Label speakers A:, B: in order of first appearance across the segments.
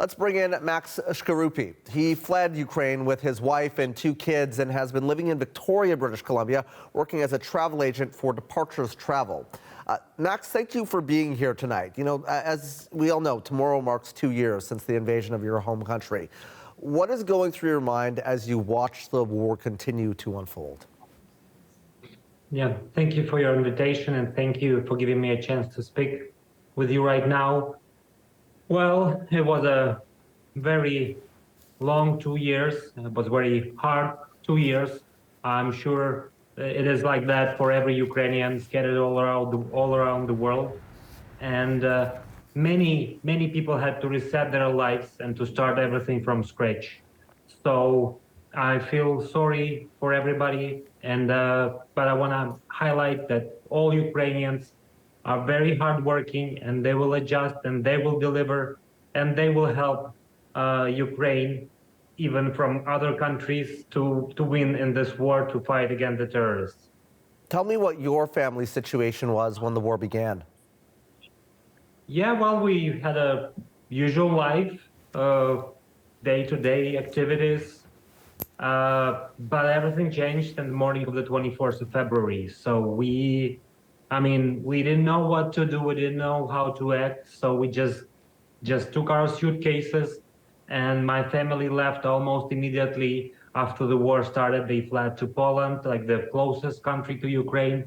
A: Let's bring in Max Shkurupii. He fled Ukraine with his wife and 2 kids and has been living in Victoria, British Columbia, working as a travel agent for Departures Travel. Max, thank you for being here tonight. You know, as we all know, tomorrow marks 2 years since the invasion of your home country. What is going through your mind as you watch the war continue to unfold?
B: Yeah, thank you for your invitation and thank you for giving me a chance to speak with you right now. Well, it was a very long 2 years. It was very hard 2 years. I'm sure it is like that for every Ukrainian scattered all around the world. And many people had to reset their lives and to start everything from scratch. So I feel sorry for everybody, and but I want to highlight that all Ukrainians are very hardworking, and they will adjust, and they will deliver, and they will help Ukraine, even from other countries, to win in this war, to fight against the terrorists.
A: Tell me what your family situation was when the war began.
B: Yeah, well, we had a usual life, day-to-day activities, but everything changed in the morning of the 24th of February. So we didn't know what to do. We didn't know how to act. So we just took our suitcases, and my family left almost immediately after the war started. They fled to Poland, like the closest country to Ukraine.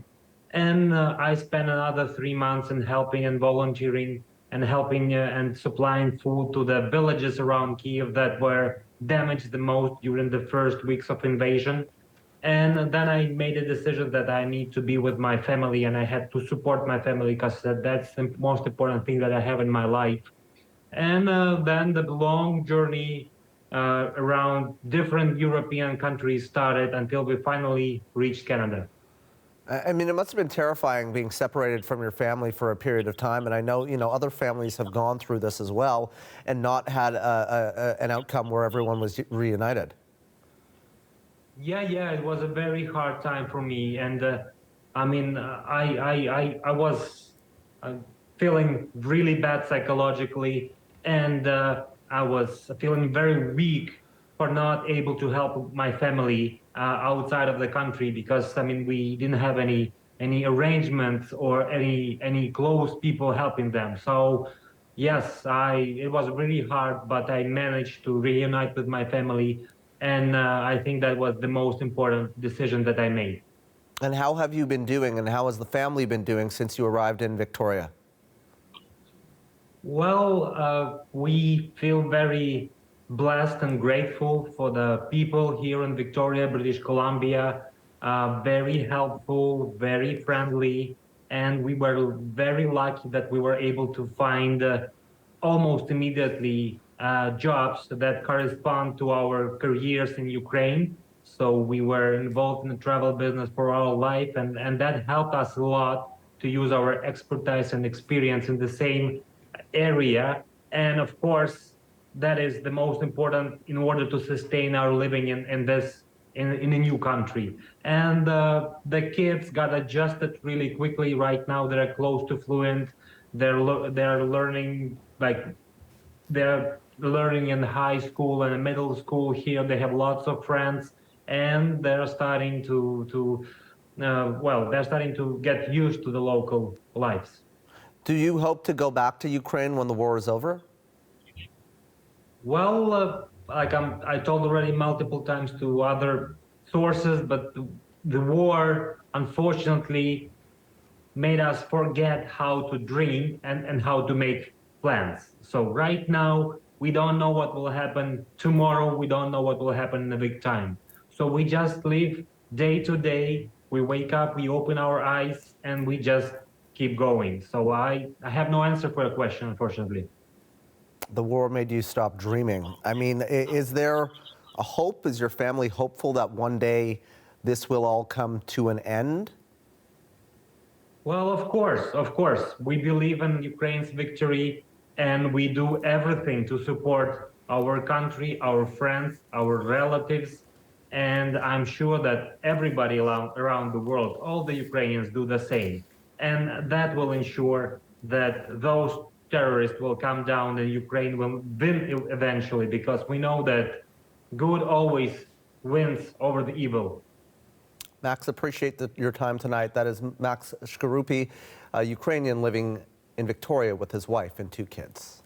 B: And I spent another 3 months in helping and volunteering and helping and supplying food to the villages around Kyiv that were damaged the most during the first weeks of invasion. And then I made a decision that I need to be with my family, and I had to support my family because that's the most important thing that I have in my life. And then the long journey around different European countries started until we finally reached Canada.
A: I mean, it must have been terrifying being separated from your family for a period of time. And I know, other families have gone through this as well and not had an outcome where everyone was reunited.
B: Yeah, it was a very hard time for me. And I was feeling really bad psychologically. And I was feeling very weak for not able to help my family outside of the country, because we didn't have any arrangements or any close people helping them. So yes, it was really hard, but I managed to reunite with my family, and I think that was the most important decision that I made.
A: And how have you been doing, and how has the family been doing since you arrived in Victoria?
B: Well, we feel very blessed and grateful for the people here in Victoria, British Columbia. Very helpful, very friendly, and we were very lucky that we were able to find almost immediately jobs that correspond to our careers in Ukraine. So we were involved in the travel business for our life, and that helped us a lot to use our expertise and experience in the same area. And of course, that is the most important in order to sustain our living in a new country. And the kids got adjusted really quickly. Right now, they're close to fluent. They're learning, they're learning in high school and middle school here. They have lots of friends, and they're starting they're starting to get used to the local lives.
A: Do you hope to go back to Ukraine when the war is over?
B: Well, I told already multiple times to other sources, but the war, unfortunately, made us forget how to dream and how to make plans. So right now, we don't know what will happen tomorrow. We don't know what will happen in a big time. So we just live day to day. We wake up, we open our eyes, and we just keep going. So I have no answer for your question, unfortunately.
A: The war made you stop dreaming. I mean, is there a hope? Is your family hopeful that one day this will all come to an end?
B: Well, of course. We believe in Ukraine's victory, and we do everything to support our country, our friends, our relatives. And I'm sure that everybody around the world, all the Ukrainians, do the same. And that will ensure that those terrorists will come down and Ukraine will win eventually, because we know that good always wins over the evil.
A: Max, appreciate your time tonight. That is Max Shkurupii, a Ukrainian living in Victoria with his wife and 2 kids.